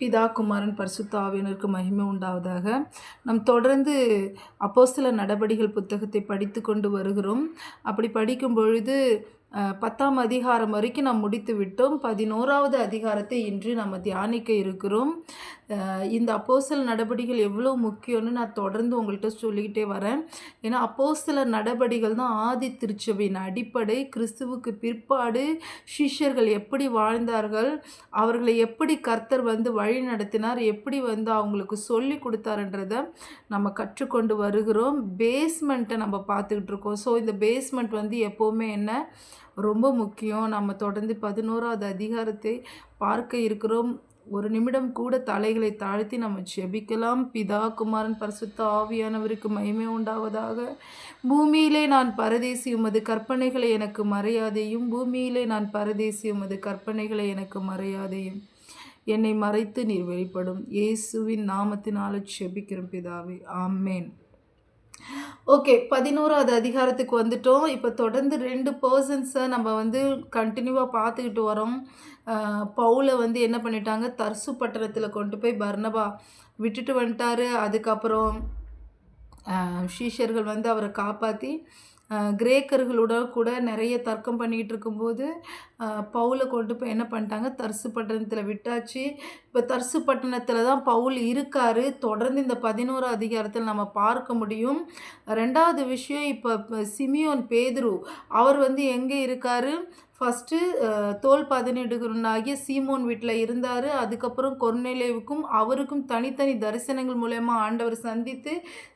பிதா குமாரன் பரிசுத்த ஆவியானவருக்கு மகிமை உண்டாவதாக. நாம் தொடர்ந்து அப்போஸ்தலர் நடபடிகள் புத்தகத்தை படித்து கொண்டு வருகிறோம். அப்படி படிக்கும் பொழுது 10ஆம் அதிகாரம் வரைக்கும் நாம் முடித்து விட்டோம். 11வது அதிகாரத்தை இன்று நம்ம தியானிக்க இருக்கிறோம். இந்த அப்போஸ்தலர் நடபடிகள் எவ்வளோ முக்கியம்னு நான் தொடர்ந்து உங்கள்கிட்ட சொல்லிக்கிட்டே வரேன். ஏன்னா அப்போஸ்தலர் நடபடிகள் தான் ஆதி திருச்சபையின் அடிப்படை. கிறிஸ்துவுக்கு பிற்பாடு சிஷ்யர்கள் எப்படி வாழ்ந்தார்கள், அவர்களை எப்படி கர்த்தர் வழி நடத்தினார், எப்படி அவங்களுக்கு சொல்லி கொடுத்தாருன்றதை நம்ம கற்றுக்கொண்டு வருகிறோம். பேஸ்மெண்ட்டை நம்ம பார்த்துக்கிட்டு இருக்கோம். ஸோ இந்த பேஸ்மெண்ட் எப்போவுமே என்ன ரொம்ப முக்கியம். நம்ம தொடர்ந்து 11வது அதிகாரத்தை பார்க்க இருக்கிறோம். ஒரு நிமிடம் கூட தலைகளை தாழ்த்தி நம்ம ஜெபிக்கலாம். பிதா குமாரன் பரிசுத்த ஆவியானவருக்கு மகிமை உண்டாவதாக. பூமியிலே நான் பரதேசி, உமது கற்பனைகளை எனக்கு மறையாதையும். பூமியிலே நான் பரதேசி, உமது கற்பனைகளை எனக்கு மறையாதையும். என்னை மறைத்து நீர் வெளிப்படும். இயேசுவின் நாமத்தினால ஜெபிக்கிறோம் பிதாவே, ஆமேன். ஓகே, 11வது அதிகாரத்துக்கு வந்துட்டோம். இப்போ தொடர்ந்து 2 பர்சன்ஸை நம்ம கண்டினியூவாக பார்த்துக்கிட்டு வரோம். பவுலை என்ன பண்ணிட்டாங்க, தர்சு பட்டணத்தில் கொண்டு போய் பர்னபா விட்டுட்டு வந்துட்டாரு. அதுக்கப்புறம் சீஷர்கள் அவரை காப்பாற்றி கிரேக்கர்களுடன் கூட நிறைய தர்க்கம் பண்ணிக்கிட்டு இருக்கும்போது பவுலை கொண்டு போய் என்ன பண்ணிட்டாங்க, தர்சு பட்டணத்தில் விட்டாச்சு. இப்போ தர்சு பட்டணத்தில் தான் பவுல் இருக்கார். தொடர்ந்து இந்த 11வது அதிகாரத்தில் நம்ம பார்க்க முடியும். 2வது விஷயம், இப்போ சிமியோன் பேதுரு அவர் எங்கே இருக்கார், ஃபஸ்ட்டு தோல் 17 சீமோன் வீட்டில் இருந்தார். அதுக்கப்புறம் கொர்நேலியுவுக்கும் அவருக்கும் தனித்தனி தரிசனங்கள் மூலமா ஆண்டவர் சந்தித்து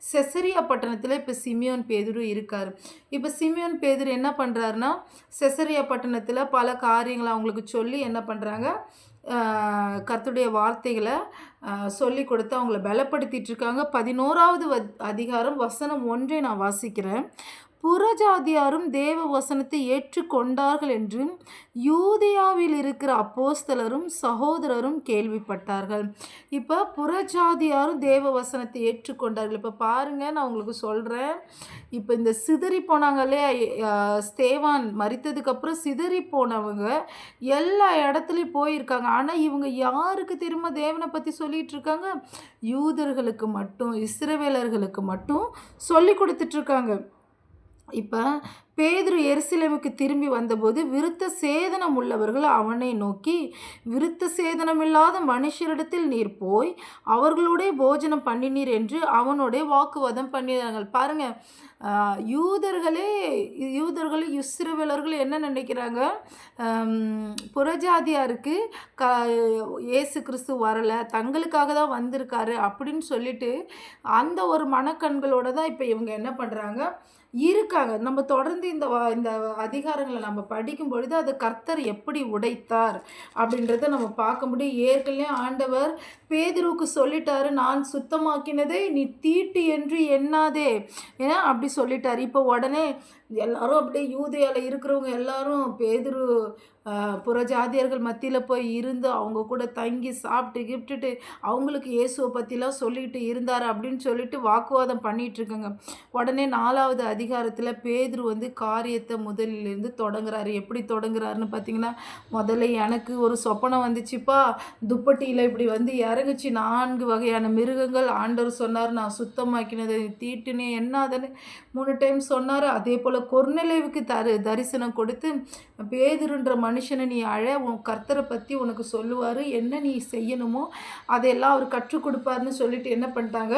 செசரியா பட்டணத்தில் இப்போ சிமியோன் பேதுரு இருக்கார். இப்போ சிமியோன் பேதுரு என்ன பண்ணுறாருன்னா, செசரியா பட்டணத்தில் பல காரியங்களை அவங்களுக்கு சொல்லி என்ன பண்ணுறாங்க, கர்த்தருடைய வார்த்தைகளை சொல்லி கொடுத்து அவங்கள பலப்படுத்திட்டு இருக்காங்க. 11வது அதிகாரம் வசனம் 1 நான் வாசிக்கிறேன். புறஜாதியாரும் தேவ வசனத்தை ஏற்றுக்கொண்டார்கள் என்று யூதேயாவில் இருக்கிற அப்போஸ்தலரும் சகோதரரும் கேள்விப்பட்டார்கள். இப்போ புறஜாதியாரும் தேவ வசனத்தை ஏற்றுக்கொண்டார்கள். இப்போ பாருங்கள், நான் உங்களுக்கு சொல்கிறேன். இப்போ இந்த சிதறி போனாங்களே, ஸ்தேவான் மரித்ததுக்கப்புறம் சிதறி போனவங்க எல்லா இடத்துலையும் போயிருக்காங்க. ஆனால் இவங்க யாருக்கு திரும்ப தேவனை பற்றி சொல்லிகிட்டு இருக்காங்க, யூதர்களுக்கு மட்டும், இஸ்ரவேலர்களுக்கு மட்டும் சொல்லி கொடுத்துட்ருக்காங்க. இப்போ பேதுரு எருசலேமுக்கு திரும்பி வந்தபோது விருத்த சேதனம் உள்ளவர்கள் அவனை நோக்கி, விருத்த சேதனமில்லாத மனுஷரிடத்தில் நீர் போய் அவர்களுடைய போஜனம் பண்ணினீர் என்று அவனுடைய வாக்குவாதம் பண்ணினார்கள். பாருங்கள், யூதர்களே இஸ்ரவேலர்கள் என்ன நினைக்கிறாங்க, புறஜாதியாருக்கு இயேசு கிறிஸ்து வரலை, தங்களுக்காக தான் வந்திருக்காரு அப்படின்னு சொல்லிட்டு அந்த ஒரு மனக்கண்களோடு தான் இப்போ இவங்க என்ன பண்ணுறாங்க இருக்காங்க. நம்ம தொடர்ந்து இந்த அதிகாரங்களை நம்ம படிக்கும் பொழுது அது கர்த்தர் எப்படி உடைத்தார் அப்படின்றத நம்ம பார்க்க முடியும். ஏற்கனவே ஆண்டவர் பேதுருவுக்கு சொல்லிட்டாரு, நான் சுத்தமாக்கினதை நீ தீட்டு என்று எண்ணாதே, ஏன்னா அப்படி சொல்லிட்டார். இப்போ உடனே எல்லாரும் அப்படியே யூதேயாவில் இருக்கிறவங்க எல்லாரும் பேதுரு புறஜாதியர்கள் மத்தியில் போய் இருந்து அவங்க கூட தங்கி சாப்பிட்டு கிப்ட்டுட்டு அவங்களுக்கு இயேசுவை பற்றிலாம் சொல்லிட்டு இருந்தார் அப்படின்னு சொல்லிட்டு வாக்குவாதம் பண்ணிகிட்ருக்கோங்க. உடனே 4வது அதிகாரத்தில் பேதுரு காரியத்தை முதலிலிருந்து தொடங்குறாரு. எப்படி தொடங்குறாருன்னு பார்த்தீங்கன்னா, முதல்ல எனக்கு ஒரு சொப்பனம் வந்துச்சுப்பா, துப்பட்டியில் இப்படி இறங்குச்சு 4 வகையான மிருகங்கள். ஆண்டவர் சொன்னார், நான் சுத்தமாக்கினது தீட்டுனே என்னாதன்னு 3 டைம் சொன்னார். அதே போல் கொர்நேலியுவுக்கு தரிசனம் கொடுத்து, பேதுருன்ற மனுஷனை நீ உன் கர்த்தரை பற்றி உனக்கு சொல்லுவார், என்ன நீ செய்யணுமோ அதையெல்லாம் அவர் கற்றுக் கொடுப்பாருன்னு சொல்லிட்டு என்ன பண்ணிட்டாங்க,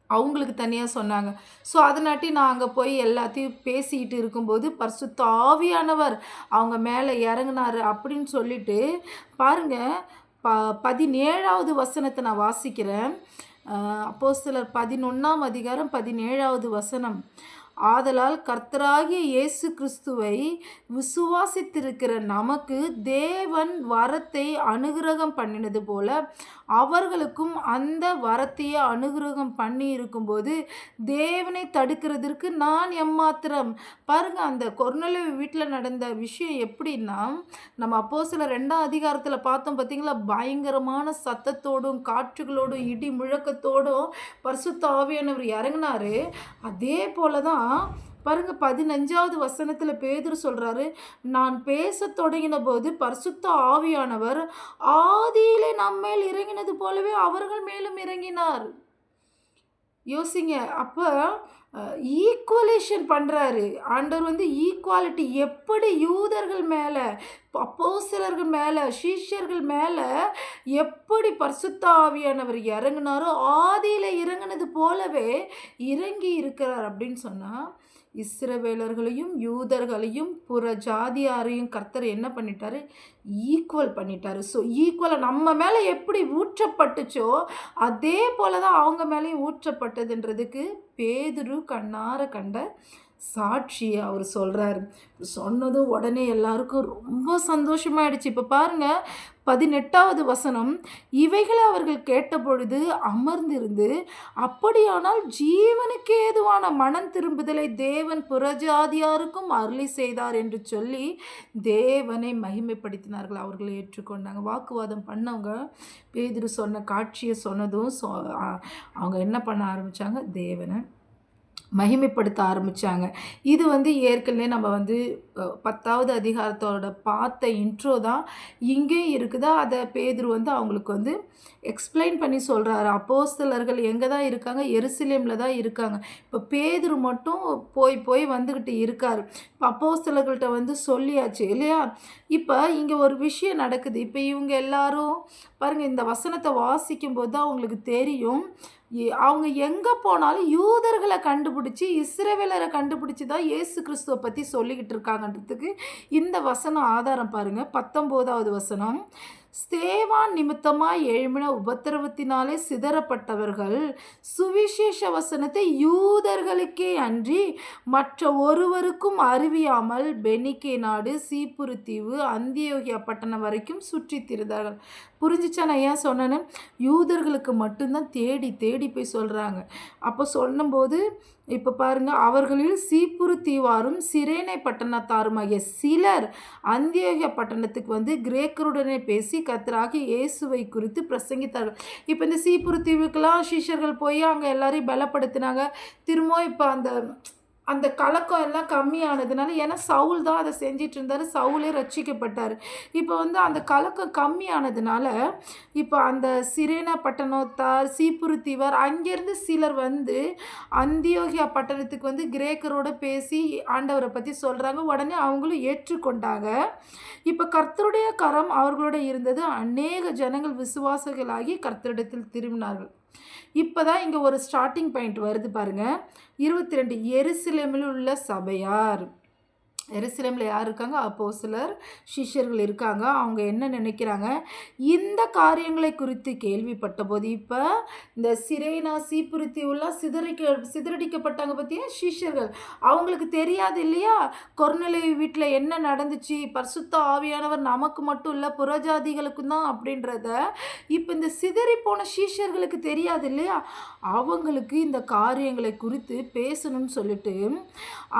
அவங்களுக்கு தனியாக சொன்னாங்க. ஸோ அதனாட்டி நான் அங்கே போய் எல்லாத்தையும் பேசிக்கிட்டு இருக்கும்போது பரிசுத்த ஆவியானவர் அவங்க மேலே இறங்கினார் அப்படின்னு சொல்லிட்டு பாருங்கள். 17வது வசனத்தை நான் வாசிக்கிறேன். அப்போஸ்தலர் 11ஆம் அதிகாரம் 17வது வசனம். ஆதலால் கர்த்தராகிய இயேசு கிறிஸ்துவை விசுவாசித்திருக்கிற நமக்கு தேவன் வரத்தை அனுகிரகம் பண்ணினது போல அவர்களுக்கும் அந்த வரத்தையே அனுகிரகம் பண்ணி இருக்கும்போது தேவனை தடுக்கிறதுக்கு நான் எம்மாத்திரம். பாருங்க, அந்த கொர்நேலியு வீட்டில் நடந்த விஷயம் எப்படின்னா, நம்ம அப்போஸ்தலர் 2ஆம் அதிகாரத்தில் பார்த்தோம் பார்த்தீங்களா, பயங்கரமான சத்தத்தோடும் காற்றுகளோடும் இடி முழக்கத்தோடும் பரிசுத்த ஆவியானவர் இறங்கினாரு. அதே போல தான் பாருங்க 15வது வசனத்துல பேதுரு சொல்றாரு, நான் பேசத் தொடங்கினபோது பரிசுத்த ஆவியானவர் ஆதியிலே நம்மேல் இறங்கினது போலவே அவர்கள் மேலும் இறங்கினார். யோசிங்க. அப்ப ஈக்குவலேஷன் பண்றாரு. ஆண்டவர் ஈக்குவாலிட்டி எப்படி யூதர்கள் மேல, அப்போஸ்தலர்கள் மேல, சீஷர்கள் மேல எப்படி பரிசுத்த ஆவியானவர் இறங்குனாரோ, ஆதியில இறங்குனது போலவே இறங்கி இருக்கிறார் அப்படின்னு சொன்னா, இஸ்ரவேலர்களையும், யூதர்களையும், புற ஜாதியாரையும் கர்த்தர் என்ன பண்ணிட்டாரு? ஈக்குவல் பண்ணிட்டாரு. ஸோ ஈக்குவலா நம்ம மேல எப்படி ஊற்றப்பட்டுச்சோ, அதே போல தான் அவங்க மேலயும் ஊற்றப்பட்டதுன்றதுக்கு பேதுரு கண்ணார கண்ட சாட்சி அவர் சொல்றாரு. சொன்னதும் உடனே எல்லாருக்கும் ரொம்ப சந்தோஷமாயிடுச்சு. இப்ப பாருங்க 18வது வசனம், இவைகளை அவர்கள் கேட்டபொழுது அமர்ந்திருந்து, அப்படியானால் ஜீவனுக்கு ஏதுவான மனம் திரும்புதலை தேவன் புறஜாதியாருக்கும் அருளி செய்தார் என்று சொல்லி தேவனை மகிமைப்படுத்தினார்கள். அவர்களை ஏற்றுக்கொண்டாங்க. வாக்குவாதம் பண்ணவங்க பேதுரு சொன்ன காட்சியை சொன்னதும் அவங்க என்ன பண்ண ஆரம்பிச்சாங்க? தேவனை மகிமைப்படுத்த ஆரம்பித்தாங்க. இது ஏற்கனவே நம்ம 10வது அதிகாரத்தோட பார்த்த இன்ட்ரோ தான் இங்கேயும் இருக்குதா. அதை பேதுரு அவங்களுக்கு எக்ஸ்பிளைன் பண்ணி சொல்கிறாரு. அப்போஸ்தலர்கள் எங்கே தான் இருக்காங்க? எருசலேமில் தான் இருக்காங்க. இப்போ பேதுரு மட்டும் போய் போய் வந்துக்கிட்டு இருக்கார். இப்போ அப்போஸ்தலர்கள்ட்ட சொல்லியாச்சு இல்லையா? இப்போ இங்கே ஒரு விஷயம் நடக்குது. இப்போ இவங்க எல்லாரும் பாருங்கள், இந்த வசனத்தை வாசிக்கும்போது தான் அவங்களுக்கு தெரியும், அவங்க எங்கே போனாலும் யூதர்களை கண்டுபிடிச்சி, இஸ்ரவேலரை கண்டுபிடிச்சி தான் இயேசு கிறிஸ்துவை பற்றி சொல்லிக்கிட்டு இருக்காங்கன்றதுக்கு இந்த வசனம் ஆதாரம். பாருங்கள் 19வது வசனம், ஸ்தேவான் நிமித்தமாய் எழும்பின உபத்திரவத்தினாலே சிதறப்பட்டவர்கள் சுவிசேஷ வசனத்தை யூதர்களுக்கே அன்றி மற்ற ஒருவருக்கும் அறிவியாமல் பெனிக்கே நாடு, சீப்புரு தீவு, அந்தியோகியா பட்டணம் வரைக்கும் சுற்றி திரிந்தார்கள். புரிஞ்சிச்சா நான் ஏன் சொன்னேன்னு? யூதர்களுக்கு மட்டும்தான் தேடி தேடி போய் சொல்கிறாங்க. அப்போ சொல்லும்போது இப்போ பாருங்கள், அவர்களில் சீப்புரு தீவாரும் சிரேனை பட்டணத்தாருமாகிய சிலர் அந்தியோகியா பட்டணத்துக்கு கிரேக்கருடனே பேசி கர்த்தராகிய இயேசுவை குறித்து பிரசங்கித்தார்கள். இப்போ இந்த சீப்புரு தீவுக்கெல்லாம் சீஷர்கள் போய் அங்கே எல்லாரையும் பலப்படுத்தினாங்க. திரும்ப இப்போ அந்த கலக்கம் எல்லாம் கம்மியானதுனால, ஏன்னா சவுல் தான் அதை செஞ்சிட்டு இருந்தார், சவுலே ரட்சிக்கப்பட்டார். இப்போ அந்த கலக்கம் கம்மியானதுனால இப்போ அந்த சிரேனா பட்டணத்தார், சீப்புரு தீவார் அங்கேருந்து சிலர் அந்தியோகியா பட்டணத்துக்கு கிரேக்கரோட பேசி ஆண்டவரை பற்றி சொல்கிறாங்க. உடனே அவங்களும் ஏற்றுக்கொண்டாங்க. இப்போ கர்த்தருடைய கரம் அவர்களோட இருந்தது. அநேக ஜனங்கள் விசுவாசிகளாகி கர்த்தரிடத்தில் திரும்பினார்கள். இப்போ தான் இங்கே ஒரு ஸ்டார்டிங் பாயிண்ட் வருது பாருங்கள். 22 எருசலேமில் உள்ள சபையார். எருசலேமில் யார் இருக்காங்க? அப்போஸ்தலர், சிஷ்யர்கள் இருக்காங்க. அவங்க என்ன நினைக்கிறாங்க? இந்த காரியங்களை குறித்து கேள்விப்பட்ட போது, இப்போ இந்த சிரேனா, சீப்புரு தீவுலாம் சிதறடிக்கப்பட்டாங்க பார்த்தியா சிஷ்யர்கள். அவங்களுக்கு தெரியாது இல்லையா கொர்நேலியு வீட்டில் என்ன நடந்துச்சு, பரிசுத்த ஆவியானவர் நமக்கு மட்டும் இல்லை புறஜாதிகளுக்கும் தான் அப்படின்றத இப்போ இந்த சிதறி போன சிஷ்யர்களுக்கு தெரியாது இல்லையா? அவங்களுக்கு இந்த காரியங்களை குறித்து பேசணும்னு சொல்லிட்டு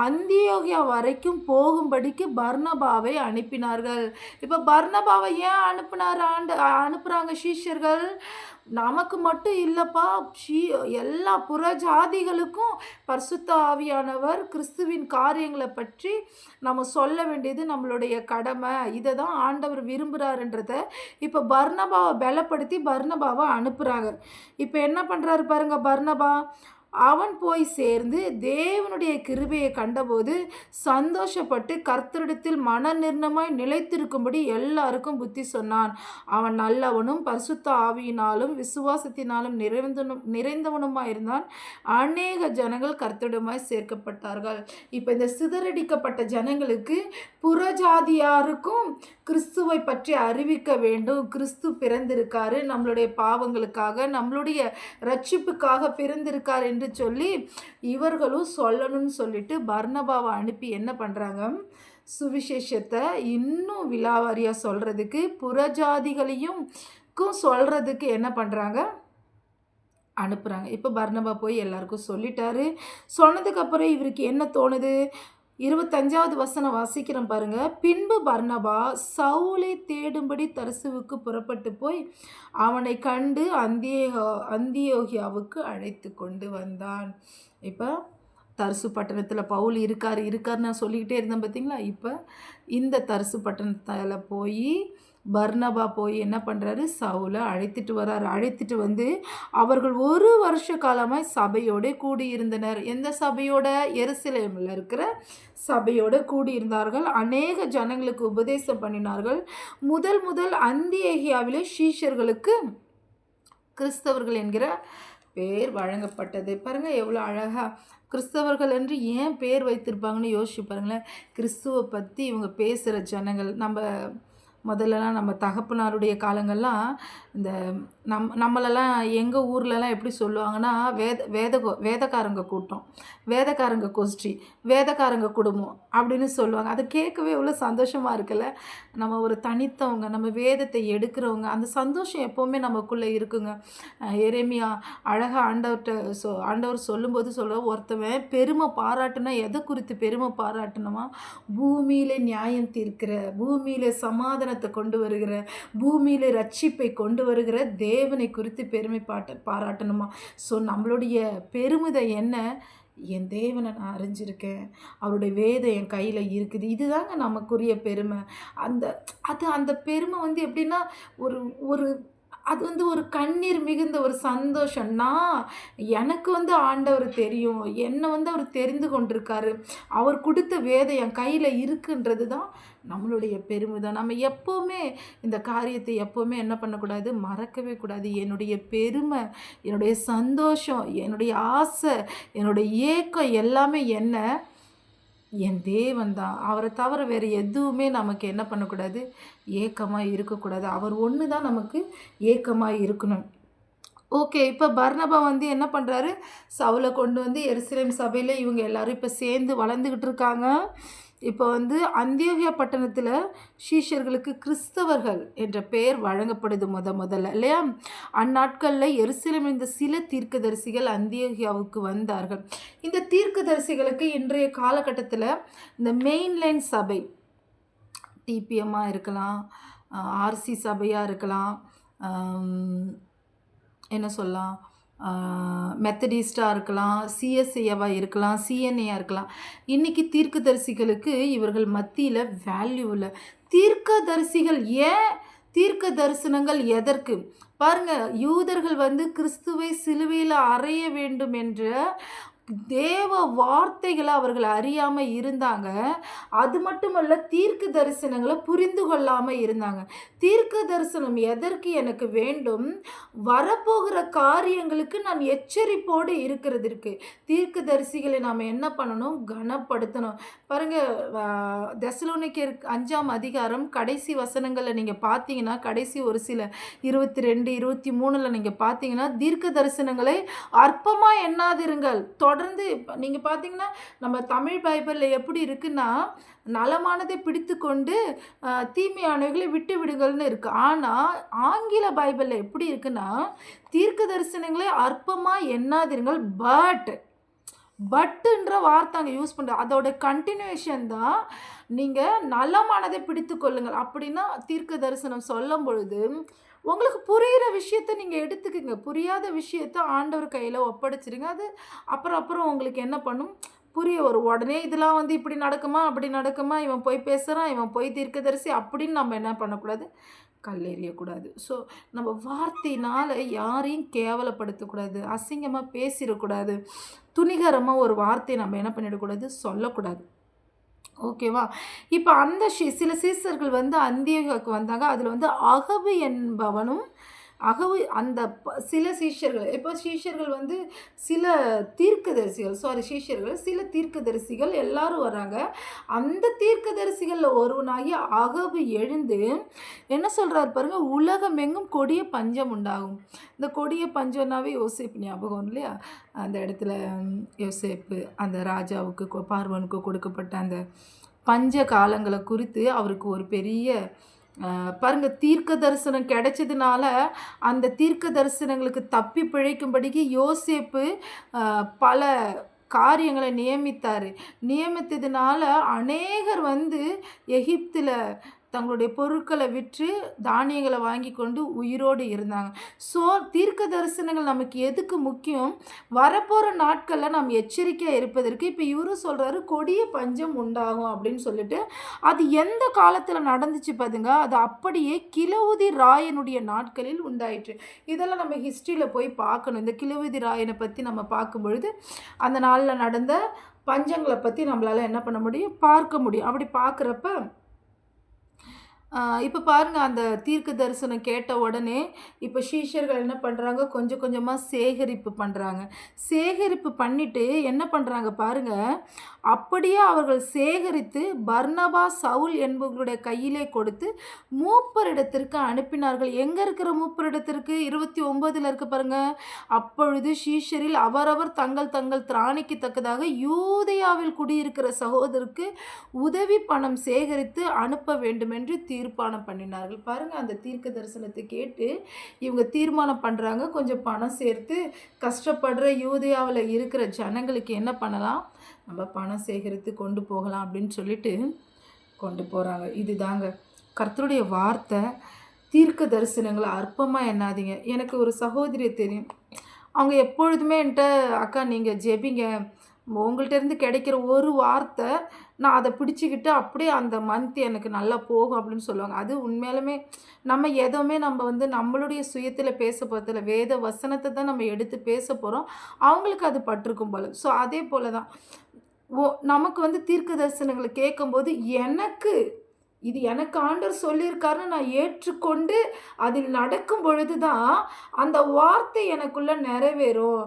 அந்தியோகியா வரைக்கும் போகும்படிக்கு பர்னபாவை அனுப்பினார்கள். இப்போ பர்னபாவை ஏன் அனுப்புகிறாங்க சீஷர்கள்? நமக்கு மட்டும் இல்லைப்பா, எல்லா புறஜாதிகளுக்கும் பரிசுத்த ஆவியானவர் கிறிஸ்துவின் காரியங்களை பற்றி நம்ம சொல்ல வேண்டியது நம்மளுடைய கடமை. இதை தான் ஆண்டவர் விரும்புகிறாருன்றத இப்போ பர்னபாவை பலப்படுத்தி பர்னபாவை அனுப்புகிறாங்க. இப்போ என்ன பண்ணுறாரு பாருங்க பர்னபா. அவன் போய் சேர்ந்து தேவனுடைய கிருபையை கண்டபோது சந்தோஷப்பட்டு கர்த்தரிடத்தில் மன நிர்ணயமாய் நிலைத்திருக்கும்படி எல்லாருக்கும் புத்தி சொன்னான். அவன் நல்லவனும் பரிசுத்த ஆவியினாலும் விசுவாசத்தினாலும் நிறைந்தவனுமாய் இருந்தான். அநேக ஜனங்கள் கர்த்தரிடமாய் சேர்க்கப்பட்டார்கள். இப்போ இந்த சிதறடிக்கப்பட்ட ஜனங்களுக்கு புறஜாதியாருக்கும் கிறிஸ்துவை பற்றி அறிவிக்க வேண்டும். கிறிஸ்து பிறந்திருக்காரு, நம்மளுடைய பாவங்களுக்காக, நம்மளுடைய ரட்சிப்புக்காக பிறந்திருக்கார் என்று சொல்லி இவர்களும் சொல்லணும்னு சொல்லிட்டு பர்னபாவை அனுப்பி என்ன பண்ணுறாங்க? சுவிசேஷத்தை இன்னும் விலாவாரியாக சொல்கிறதுக்கு, புறஜாதிகளையும் சொல்கிறதுக்கு என்ன பண்ணுறாங்க? அனுப்புகிறாங்க. இப்போ பர்னபா போய் எல்லாருக்கும் சொல்லிட்டாரு. சொன்னதுக்கப்புறம் இவருக்கு என்ன தோணுது? 25வது வசனம் வாசிக்கிறோம் பாருங்க. பின்பு பர்னபா சவுலை தேடும்படி தர்சுவுக்கு புறப்பட்டு போய் அவனை கண்டு அந்தியோகியாவுக்கு அழைத்து கொண்டு வந்தான். இப்போ தர்சு பட்டணத்தில பவுல் இருக்காருன்னு நான் சொல்லிக்கிட்டே இருந்தேன் பார்த்தீங்களா? இப்ப இந்த தர்சு பட்டணத்தில போயி பர்னபா போய் என்ன பண்ணுறாரு, சவுல அழைத்துட்டு வராரு. அழைத்துட்டு வந்து அவர்கள் 1 வருஷ காலமாய் சபையோடே கூடியிருந்தனர். எந்த சபையோட? எருசலேமில் இருக்கிற சபையோட கூடியிருந்தார்கள். அநேக ஜனங்களுக்கு உபதேசம் பண்ணினார்கள். முதல் முதல் அந்தியோகியாவிலே சீஷர்களுக்கு கிறிஸ்தவர்கள் என்கிற பேர் வழங்கப்பட்டது. பாருங்க எவ்வளோ அழகா கிறிஸ்தவர்கள் என்று ஏன் பேர் வைத்திருப்பாங்கன்னு யோசிச்சு பாருங்களேன். கிறிஸ்துவை பற்றி இவங்க பேசுகிற ஜனங்கள். முதல்லலாம் நம்ம தகப்பனாருடைய காலங்கள்லாம் இந்த நம்மளெல்லாம் எங்கள் ஊர்லலாம் எப்படி சொல்லுவாங்கன்னா, வேதக்காரங்க கூட்டம், வேதக்காரங்க கோஷ்டி, வேதக்காரங்க குடும்பம் அப்படின்னு சொல்லுவாங்க. அதை கேட்கவே எவ்வளோ சந்தோஷமாக இருக்குல்ல. நம்ம ஒரு தனித்தவங்க, நம்ம வேதத்தை எடுக்கிறவங்க, அந்த சந்தோஷம் எப்போவுமே நமக்குள்ளே இருக்குங்க. எரேமியா அழகாக ஆண்டவர் சொல்லும்போது ஒருத்தவன் பெருமை பாராட்டுனா எதை குறித்து பெருமை பாராட்டணுமா? பூமியிலே நியாயம் தீர்க்கிற, பூமியிலே சமாதானத்தை கொண்டு வருகிற, பூமியிலே ரட்சிப்பை கொண்டு வருகிற தேவனை குறித்து பெருமை பாராட்டணுமா? ஸோ நம்மளுடைய பெருமிதம் என்ன? என் தேவனை நான் அறிஞ்சிருக்கேன், அவருடைய வேதம் என் கையில் இருக்குது. இதுதாங்க நமக்குரிய பெருமை. அந்த பெருமை வந்து எப்படின்னா, ஒரு ஒரு அது வந்து ஒரு கண்ணீர் மிகுந்த ஒரு சந்தோஷம். எனக்கு வந்து ஆண்டவர் தெரியும், என்னை வந்து அவர் தெரிந்து கொண்டிருக்காரு, அவர் கொடுத்த வேதம் என் கையில் இருக்குன்றது தான் நம்மளுடைய பெருமை தான். நம்ம எப்போவுமே இந்த காரியத்தை எப்போவுமே என்ன பண்ணக்கூடாது, மறக்கவே கூடாது. என்னுடைய பெருமை, என்னுடைய சந்தோஷம், என்னுடைய ஆசை, என்னுடைய ஏக்கம் எல்லாமே என்ன? என் தேவன் தான். அவரை தவிர வேறு எதுவுமே நமக்கு என்ன பண்ணக்கூடாது, ஏக்கமாக இருக்கக்கூடாது. அவர் ஒன்று தான் நமக்கு ஏக்கமாக இருக்கணும். ஓகே. இப்போ பர்னபா வந்து என்ன பண்ணுறாரு, சவுலை கொண்டு வந்து எருசலேம் சபையில் இவங்க எல்லோரும் இப்போ சேர்ந்து வளர்ந்துக்கிட்டு இருக்காங்க. இப்போ வந்து அந்தியோகியா பட்டணத்தில் சீஷர்களுக்கு கிறிஸ்தவர்கள் என்ற பெயர் வழங்கப்படுது முதல்ல இல்லையா? அந்நாட்களில் எருசலேமில் இந்த சில தீர்க்கதரிசிகள் அந்தியோகியாவுக்கு வந்தார்கள். இந்த தீர்க்கதரிசிகளுக்கு இன்றைய காலகட்டத்தில் இந்த மெயின்லைன் சபை, டிபிஎம்மாக இருக்கலாம், ஆர்சி சபையாக இருக்கலாம், என்ன சொல்லலாம், மெத்தடிஸ்டாக இருக்கலாம், சிஎஸ்ஐயாக இருக்கலாம், சிஎன்ஏயாக இருக்கலாம். இன்றைக்கி தீர்க்கதரிசிகளுக்கு இவர்கள் மத்தியில் வேல்யூ இல்லை. தீர்க்கதரிசிகள் ஏன்? தீர்க்க தரிசனங்கள் எதற்கு? பாருங்கள், யூதர்கள் வந்து கிறிஸ்துவை சிலுவையில் அறைய வேண்டும் என்ற தேவ வார்த்தைகளை அவர்கள் அறியாமல் இருந்தாங்க. அது மட்டுமல்ல, தீர்க்க தரிசனங்களை புரிந்து கொள்ளாமல் இருந்தாங்க. தீர்க்க தரிசனம் எதற்கு எனக்கு வேண்டும்? வரப்போகிற காரியங்களுக்கு நான் எச்சரிப்போடு இருக்கிறதுக்கு. தீர்க்க தரிசிகளை நாம் என்ன பண்ணணும்? கனப்படுத்தணும். பாருங்கள், தெசலோனிக்கேயர் 5ஆம் அதிகாரம் கடைசி வசனங்களில் நீங்கள் பார்த்தீங்கன்னா, கடைசி ஒரு சில 22, 23 நீங்கள் பார்த்தீங்கன்னா, தீர்க்க தரிசனங்களை அற்பமாக எண்ணாதிருங்கள். தொடர்ந்து நீங்கள் பார்த்தீங்கன்னா, நம்ம தமிழ் பைபிளில் எப்படி இருக்குன்னா, நலமானதை பிடித்து கொண்டு தீமையானவைகளை விட்டு விடுங்கள்னு இருக்குது. ஆனால் ஆங்கில பைபிளில் எப்படி இருக்குன்னா, தீர்க்க தரிசனங்களை அற்பமாக எண்ணாதிருங்கள், பட்டுன்ற வார்த்தை அங்கே யூஸ் பண்ணுற அதோட கண்டினியூஷன் தான் நீங்கள் நலமானதை பிடித்து கொள்ளுங்கள். அப்படின்னா தீர்க்க தரிசனம் சொல்லும் பொழுது உங்களுக்கு புரிகிற விஷயத்த நீங்கள் எடுத்துக்கங்க, புரியாத விஷயத்த ஆண்டவர் கையில் ஒப்படைச்சிருங்க. அது அப்புறம் உங்களுக்கு என்ன பண்ணும், புரிய வரும். உடனே இதெல்லாம் வந்து இப்படி நடக்குமா, அப்படி நடக்குமா, இவன் போய் பேசுகிறான், இவன் போய் தீர்க்கதரிசி அப்படின்னு நம்ம என்ன பண்ணக்கூடாது, கல்லெறியக்கூடாது. ஸோ நம்ம வார்த்தையினால் யாரையும் கேவலப்படுத்தக்கூடாது, அசிங்கமாக பேசிடக்கூடாது, துணிகரமாக ஒரு வார்த்தையை நம்ம என்ன பண்ணிடக்கூடாது, சொல்லக்கூடாது. ஓகேவா? இப்போ அந்த சில சீசர்கள் வந்து அந்தியோகியாவுக்கு வந்தாங்க. அதில் வந்து அகவு என்பவனும் அந்த சில சீஷர்கள், இப்போ சீஷர்கள் வந்து சில தீர்க்கதரிசிகள் எல்லாரும் வராங்க. அந்த தீர்க்கதரிசிகளில் ஒருவனாகிய அகவு எழுந்து என்ன சொல்கிறார் பாருங்கள், உலகம் எங்கும் கொடிய பஞ்சம் உண்டாகும். இந்த கொடிய பஞ்சம்னாவே யோசேப்பு ஞாபகம் இல்லையா? அந்த இடத்துல யோசேப்பு அந்த ராஜாவுக்கு பார்வனுக்கு கொடுக்கப்பட்ட அந்த பஞ்ச காலங்களை குறித்து அவருக்கு ஒரு பெரிய பாருங்கள், தீர்க்க தரிசனம் கிடைச்சதுனால அந்த தீர்க்க தரிசனங்களுக்கு தப்பி பிழைக்கும்படிக்கு யோசேப்பு பல காரியங்களை நியமித்ததுனால அநேகர் வந்து எகிப்தில் தங்களுடைய பொருட்களை விற்று தானியங்களை வாங்கி கொண்டு உயிரோடு இருந்தாங்க. ஸோ தீர்க்க தரிசனங்கள் நமக்கு எதுக்கு முக்கியம்? வரப்போகிற நாட்களில் நாம் எச்சரிக்கையாக இருப்பதற்கு. இப்போ இவரும் சொல்கிறாரு கொடிய பஞ்சம் உண்டாகும் அப்படின்னு சொல்லிட்டு, அது எந்த காலத்தில் நடந்துச்சு பாருங்க, அது அப்படியே கிலவுதி ராயனுடைய நாட்களில் உண்டாயிற்று. இதெல்லாம் நம்ம ஹிஸ்ட்ரியில் போய் பார்க்கணும். இந்த கிலவுதி ராயனை பற்றி நம்ம பார்க்கும் பொழுது அந்த நாளில் நடந்த பஞ்சங்களை பற்றி நம்மளால் என்ன பண்ண முடியும்? பார்க்க முடியும். அப்படி பார்க்குறப்ப இப்போ பாருங்க, அந்த தீர்க்க தரிசனம் கேட்ட உடனே இப்போ சீஷர்கள் என்ன பண்ணுறாங்க? கொஞ்சம் கொஞ்சமாக சேகரிப்பு பண்ணுறாங்க. சேகரிப்பு பண்ணிட்டு என்ன பண்ணுறாங்க பாருங்க, அப்படியே அவர்கள் சேகரித்து பர்னபா, சவுல் என்பவர்களுடைய கையிலே கொடுத்து மூப்பரிடத்திற்கு அனுப்பினார்கள். எங்கே இருக்கிற மூப்பரிடத்திற்கு? 29 இருக்கு பாருங்க. அப்பொழுது சீஷரில் அவரவர் தங்கள் தங்கள் திராணிக்கு தக்கதாக யூதேயாவில் குடியிருக்கிற சகோதரருக்கு உதவி பணம் சேகரித்து அனுப்ப வேண்டுமென்று தீர்மானம் பண்ணினார்கள். பாருங்க, அந்த தீர்க்க தரிசனத்தை கேட்டு இவங்க தீர்மானம் பண்ணுறாங்க, கொஞ்சம் பணம் சேர்த்து கஷ்டப்படுற யூதேயாவில் இருக்கிற ஜனங்களுக்கு என்ன பண்ணலாம், நம்ம பணம் சேகரித்து கொண்டு போகலாம் அப்படின்னு சொல்லிட்டு கொண்டு போகிறாங்க. இதுதாங்க கர்த்தருடைய வார்த்தை. தீர்க்க தரிசனங்களை அற்பமாக எண்ணாதீங்க. எனக்கு ஒரு சகோதரியை தெரியும். அவங்க எப்பொழுதுமே என்கிட்ட, அக்கா நீங்கள் ஜெபிங்க, உங்கள்கிட்டருந்து கிடைக்கிற ஒரு வார்த்தை நான் அதை பிடிச்சிக்கிட்டு அப்படியே அந்த மந்த் எனக்கு நல்லா போகும் அப்படின்னு சொல்லுவாங்க. அது உண்மையாலுமே நம்ம எதுவுமே நம்ம வந்து நம்மளுடைய சுயத்தில் பேச போகிறதில்ல, வேத வசனத்தை தான் நம்ம எடுத்து பேச போகிறோம். அவங்களுக்கு அது பட்டிருக்கும் போல. ஸோ அதே போல தான் நமக்கு வந்து தீர்க்க தரிசனங்களை கேட்கும்போது இது எனக்கு ஆண்டவர் சொல்லியிருக்காருன்னு நான் ஏற்றுக்கொண்டு அதில் நடக்கும் பொழுது தான் அந்த வார்த்தை எனக்குள்ளே நிறைவேறும்.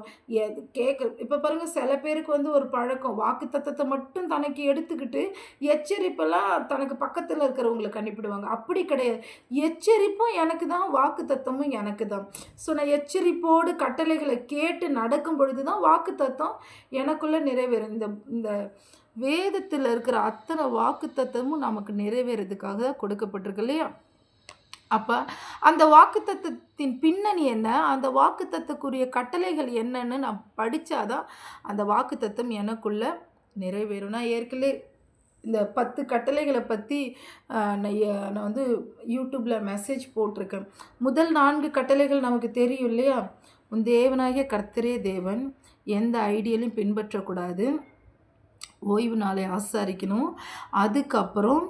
இப்போ பாருங்கள், சில பேருக்கு வந்து ஒரு பழக்கம், வாக்குத்தத்தத்தை மட்டும் தனக்கு எடுத்துக்கிட்டு எச்சரிப்பெல்லாம் தனக்கு பக்கத்தில் இருக்கிறவங்களுக்கு அனுப்பிடுவாங்க. அப்படி கிடையாது. எச்சரிப்பும் எனக்கு தான், வாக்குத்தத்தமும் எனக்கு தான். ஸோ நான் எச்சரிப்போடு கட்டளைகளை கேட்டு நடக்கும் பொழுது தான் வாக்குத்தத்தம் எனக்குள்ளே நிறைவேறும். இந்த வேதத்தில் இருக்கிற அத்தனை வாக்குத்தத்தமும் நமக்கு நிறைவேறதுக்காக தான் கொடுக்கப்பட்டிருக்கு இல்லையா? அப்போ அந்த வாக்குத்தத்தத்தின் பின்னணி என்ன, அந்த வாக்குத்தத்தக்குரிய கட்டளைகள் என்னன்னு நான் படித்தாதான் அந்த வாக்குத்தத்தம் எனக்குள்ளே நிறைவேறும். நான் ஏற்கனவே இந்த 10 கட்டளைகளை பற்றி நான் வந்து யூடியூப்பில் மெசேஜ் போட்டிருக்கேன். முதல் 4 கட்டளைகள் நமக்கு தெரியும் இல்லையா? உன் தேவனாகிய கர்த்தரே தேவன், எந்த ஐடியலையும் பின்பற்றக்கூடாது, ஓய்வு நாளை ஆசாரிக்கணும், அதுக்கப்புறம்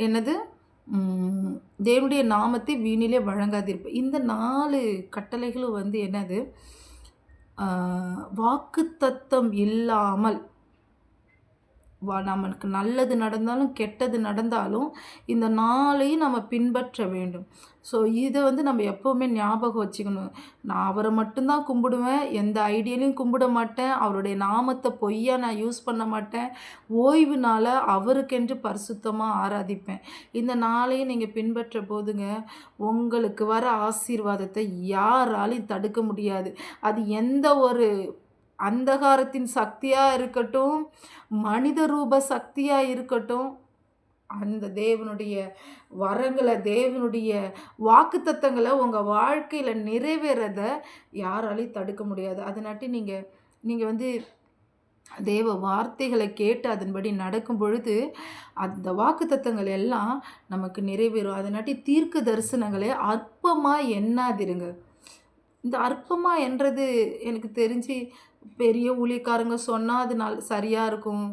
என்னது, தேவனுடைய நாமத்தை வீணிலே வழங்காதிருப்பேன். இந்த 4 கட்டளைகளும் வந்து என்னது, வாக்குத்தத்தம் இல்லாமல் நமக்கு நல்லது நடந்தாலும் கெட்டது நடந்தாலும் இந்த 4ஐயும் நம்ம பின்பற்ற வேண்டும். ஸோ இதை வந்து நம்ம எப்போவுமே ஞாபகம் வச்சுக்கணும். நான் அவரை மட்டும்தான் கும்பிடுவேன், எந்த ஐடியலையும் கும்பிட மாட்டேன், அவருடைய நாமத்தை பொய்யா நான் யூஸ் பண்ண மாட்டேன், ஓய்வுனால அவருக்கென்று பரிசுத்தமாக ஆராதிப்பேன். இந்த 4ஐயும் நீங்கள் பின்பற்ற போதுங்க, உங்களுக்கு வர ஆசீர்வாதத்தை யாராலையும் தடுக்க முடியாது. அது எந்த ஒரு அந்தகாரத்தின் சக்தியாக இருக்கட்டும், மனித ரூப சக்தியாக இருக்கட்டும், அந்த தேவனுடைய வரங்களை, தேவனுடைய வாக்குத்தத்தங்களை உங்கள் வாழ்க்கையில் நிறைவேறத யாராலையும் தடுக்க முடியாது. அதனாட்டி நீங்கள் வந்து தேவ வார்த்தைகளை கேட்டு அதன்படி நடக்கும் பொழுது அந்த வாக்குத்தத்தங்கள் எல்லாம் நமக்கு நிறைவேறும். அதனாட்டி தீர்க்க தரிசனங்களை அற்பமாக எண்ணாதிருங்க. இந்த அற்பமாக என்றது எனக்கு தெரிஞ்சு பெரிய ஊழியக்காரங்க சொன்னால் அது சரியாக இருக்கும்,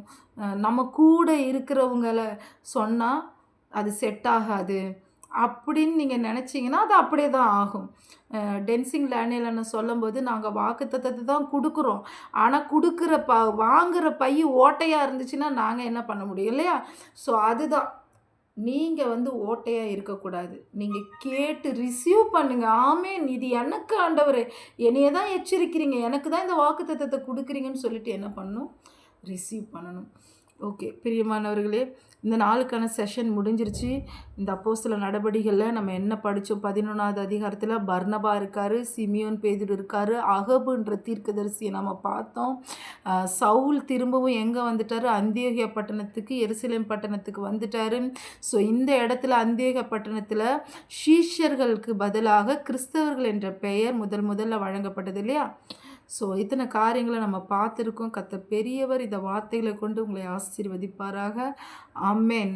நம்ம கூட இருக்கிறவங்கள சொன்னால் அது செட் ஆகாது அப்படின்னு நீங்கள் நினச்சிங்கன்னா அது அப்படியே தான் ஆகும். டென்சிங் லேனியல்னு சொல்லும்போது நாங்கள் வாக்குத்தத்தத்தை தான் கொடுக்குறோம், ஆனால் கொடுக்குற வாங்குகிற பை ஓட்டையாக இருந்துச்சுன்னா நாங்கள் என்ன பண்ண முடியும் இல்லையா? ஸோ அதுதான், நீங்கள் வந்து ஓட்டையாக இருக்கக்கூடாது. நீங்கள் கேட்டு ரிசீவ் பண்ணுங்கள். ஆமேன், இது எனக்கு ஆண்டவரே, என்னைய தான் எச்சரிக்கிறீங்க, எனக்கு தான் இந்த வாக்குத்தத்தத்தை கொடுக்குறீங்கன்னு சொல்லிட்டு என்ன பண்ணணும், ரிசீவ் பண்ணணும். ஓகே பிரியமானவர்களே, இந்த நாளுக்கான செஷன் முடிஞ்சிருச்சு. இந்த அப்போஸ்தல நடபடிகளில் நம்ம என்ன படித்தோம்? 11வது அதிகாரத்தில் பர்னபா இருக்கார், சிமியோன் பேதுரு இருக்கார், அகபுன்ற தீர்க்கதரிசியை நம்ம பார்த்தோம். சவுல் திரும்பவும் எங்கே வந்துட்டார்? அந்தியோகியா பட்டணத்துக்கு, எருசலேம் பட்டணத்துக்கு வந்துட்டார். ஸோ இந்த இடத்துல அந்தியோகியா பட்டணத்தில் சீஷர்களுக்கு பதிலாக கிறிஸ்தவர்கள் என்ற பெயர் முதல்ல வழங்கப்பட்டது இல்லையா? ஸோ இத்தனை காரியங்களை நம்ம பார்த்துருக்கோம். கர்த்தர் பெரியவர். இந்த வார்த்தைகளை கொண்டு உங்களை ஆசீர்வதிப்பாராக. ஆமென்.